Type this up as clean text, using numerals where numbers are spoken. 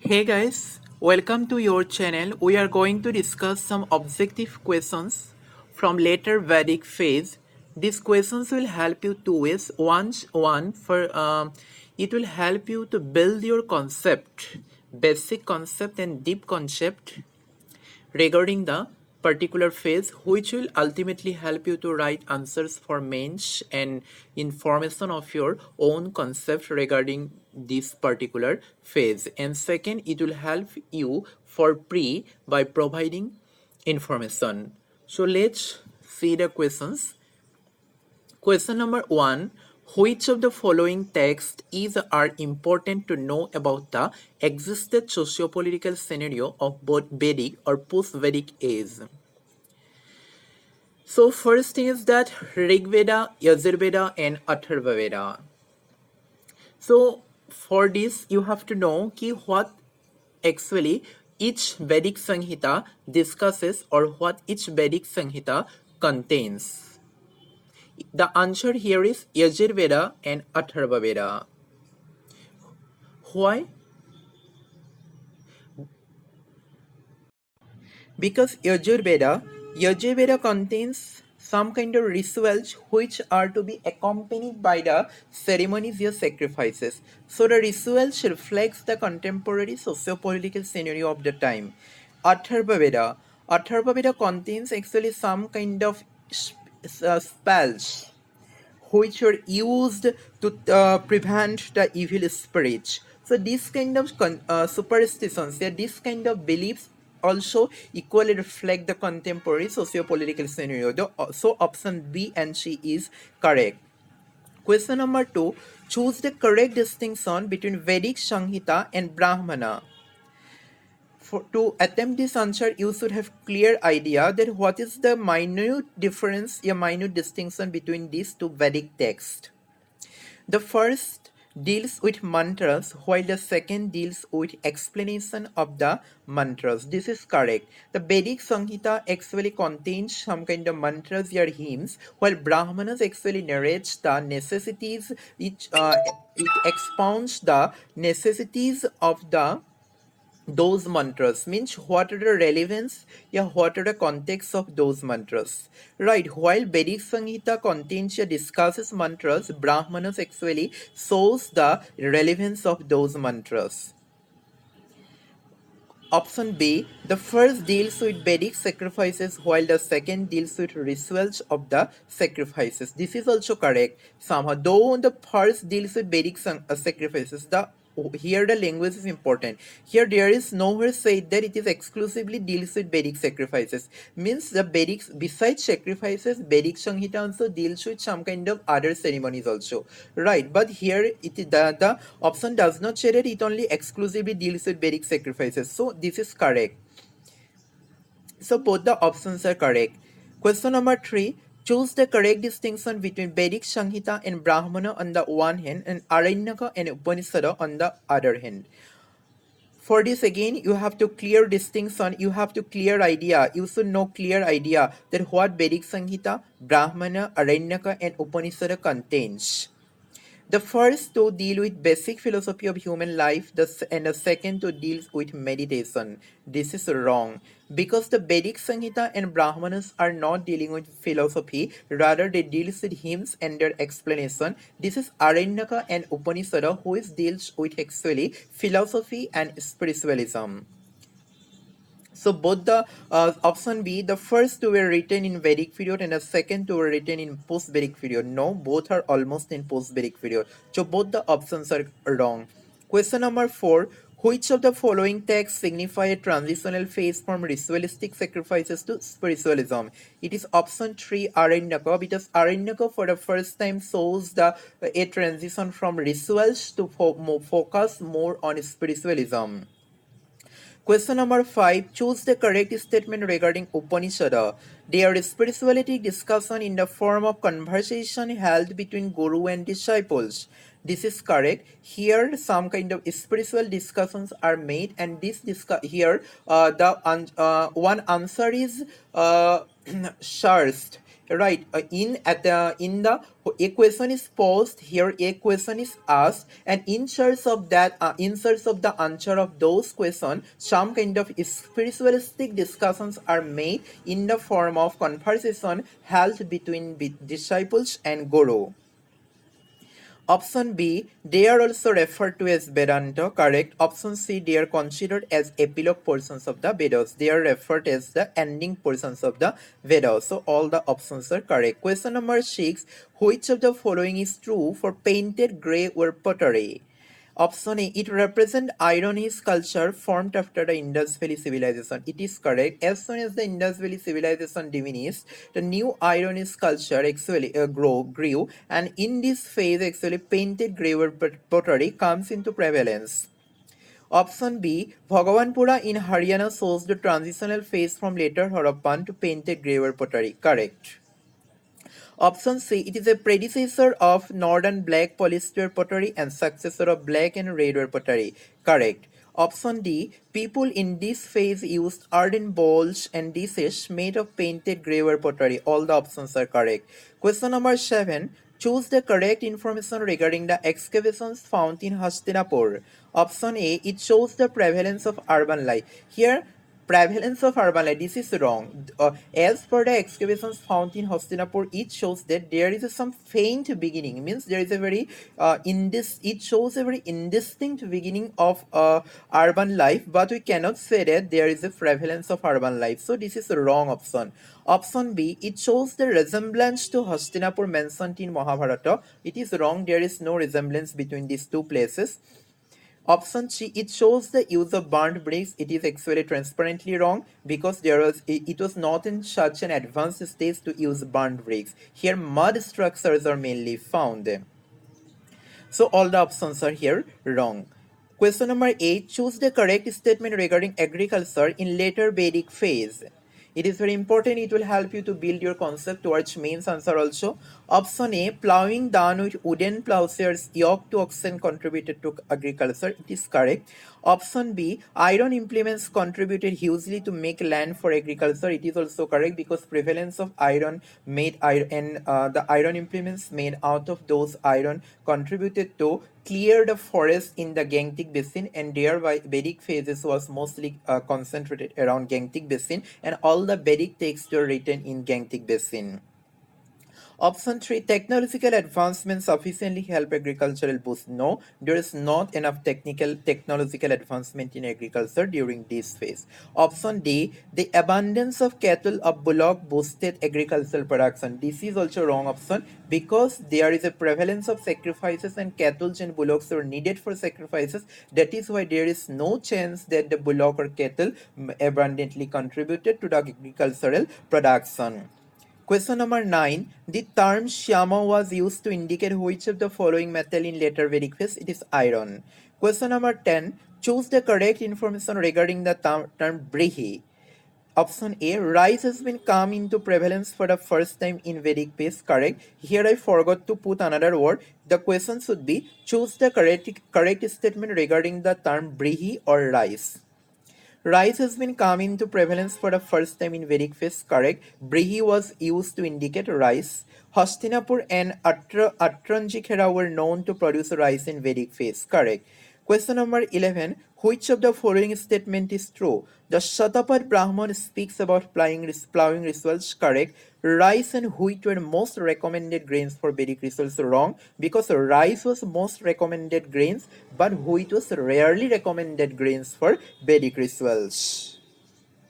Hey guys, welcome to your channel. We are going to discuss some objective questions from later Vedic phase. These questions will help you two ways. One for it will help you to build your concept, basic concept and deep concept regarding the particular phase, which will ultimately help you to write answers for mains and information of your own concept regarding this particular phase. And second, it will help you for pre by providing information. So let's see the questions. Question number 1. Which of the following texts are important to know about the existed socio-political scenario of both Vedic or post-Vedic age? So first thing is that Rig Veda, Yajur Veda and Atharva Veda. So for this you have to know what actually each Vedic samhita discusses or what each Vedic samhita contains. The answer here is Yajur Veda and Atharva Veda. Why? Because Yajur Veda contains some kind of rituals which are to be accompanied by the ceremonies or sacrifices. So the rituals reflects the contemporary socio-political scenario of the time. Atharva Veda contains actually some kind of spells which were used to prevent the evil spirits. So this kind of superstitions, this kind of beliefs also equally reflect the contemporary socio-political scenario. So option B and C is correct. Question number 2. Choose the correct distinction between Vedic Samhita and Brahmana. To attempt this answer, you should have clear idea that what is the minute difference, a minute distinction between these two Vedic texts. The first deals with mantras while the second deals with explanation of the mantras. This is correct. The Vedic Samhita actually contains some kind of mantras or hymns, while Brahmanas actually narrates the necessities, it expounds the necessities of those mantras, means what are the relevance, yeah, what are the context of those mantras, right? While Vedic Samhita contains or discusses mantras, Brahmanas actually shows the relevance of those mantras. Option B, the first deals with Vedic sacrifices while the second deals with rituals of the sacrifices. This is also correct. Somehow, though the first deals with Vedic sacrifices, here the language is important. Here there is nowhere said that it is exclusively deals with Vedic sacrifices. Means the Vedic, besides sacrifices, Vedic Samhita also deals with some kind of other ceremonies also. Right, but here the option does not say that it only exclusively deals with Vedic sacrifices. So this is correct. So both the options are correct. Question number 3. Choose the correct distinction between Vedic Samhita and Brahmana on the one hand and Aranyaka and Upanishad on the other hand. For this again, you have to clear distinction, you have to clear idea, you should know clear idea that what Vedic Samhita, Brahmana, Aranyaka and Upanishad contains. The first to deal with basic philosophy of human life, and the second to deal with meditation. This is wrong because the Vedic Samhita and Brahmanas are not dealing with philosophy, rather they deal with hymns and their explanation. This is Aranyaka and Upanishad who deals with actually philosophy and spiritualism. So both the option B, the first two were written in Vedic period and the second two were written in post-Vedic period. No, both are almost in post-Vedic period. So both the options are wrong. Question number 4. Which of the following texts signify a transitional phase from ritualistic sacrifices to spiritualism? It is option 3, Aranyaka, because Aranyaka for the first time shows a transition from rituals to focus more on spiritualism. Question number 5. Choose the correct statement regarding Upanishad. Their spirituality discussion in the form of conversation held between Guru and disciples. This is correct. Here, some kind of spiritual discussions are made, and this here the one answer is searched. right? A question is posed here, a question is asked, and inserts of the answer of those questions, some kind of spiritualistic discussions are made in the form of conversation held between disciples and guru. Option B, they are also referred to as Vedanta, correct. Option C, they are considered as epilogue portions of the Vedas. They are referred as the ending portions of the Vedas. So all the options are correct. Question number 6, which of the following is true for painted grey or pottery? Option A, it represents iron culture formed after the Indus Valley civilization. It is correct. As soon as the Indus Valley civilization diminished, the new iron culture actually grew, and in this phase, actually, painted grey pottery comes into prevalence. Option B, Bhagavanpura in Haryana shows the transitional phase from later Harappan to painted grey pottery. Correct. Option C, it is a predecessor of northern black polyester pottery and successor of black and redware pottery. Correct. Option D, people in this phase used earthen bowls and dishes made of painted greyware pottery. All the options are correct. Question number 7, choose the correct information regarding the excavations found in Hastinapur. Option A, it shows the prevalence of urban life. Here, prevalence of urban life, this is wrong. As per the excavations found in Hastinapur, it shows that there is some faint beginning. Means there is a very it shows a very indistinct beginning of urban life, but we cannot say that there is a prevalence of urban life. So this is the wrong option. Option B, it shows the resemblance to Hastinapur mentioned in Mahabharata. It is wrong. There is no resemblance between these two places. Option C, it shows the use of burnt bricks. It is actually transparently wrong because it was not in such an advanced stage to use burnt bricks. Here mud structures are mainly found. So all the options are here wrong. Question number 8, choose the correct statement regarding agriculture in later Vedic phase. It is very important. It will help you to build your concept towards mains answer also. Option A, plowing done with wooden plowshares yoke to oxen contributed to agriculture. It is correct. Option B, iron implements contributed hugely to make land for agriculture. It is also correct because prevalence of iron made iron and the iron implements made out of those iron contributed to clear the forest in the Gangetic Basin, and thereby Vedic phases was mostly concentrated around Gangetic Basin, and all the Vedic texts were written in Gangetic Basin. Option 3, technological advancements sufficiently help agricultural boost. No, there is not enough technological advancement in agriculture during this phase. Option D, the abundance of cattle of bullock boosted agricultural production. This is also wrong option because there is a prevalence of sacrifices and cattle and bullocks are needed for sacrifices. That is why there is no chance that the bullock or cattle abundantly contributed to the agricultural production. Question number 9. The term Shyama was used to indicate which of the following metal in later Vedic phase? It is iron. Question number 10. Choose the correct information regarding the term Brihi. Option A, rice has been come into prevalence for the first time in Vedic phase. Correct. Here I forgot to put another word. The question should be, choose the correct statement regarding the term Brihi or rice. Rice has been come into prevalence for the first time in Vedic phase. Correct. Brihi was used to indicate rice. Hastinapur and Atranjikhera were known to produce rice in Vedic phase. Correct. Question number 11. Which of the following statement is true? The Shatapat Brahman speaks about plowing rituals. Correct. Rice and wheat were most recommended grains for Vedic rituals. Wrong, because rice was most recommended grains, but wheat was rarely recommended grains for Vedic rituals.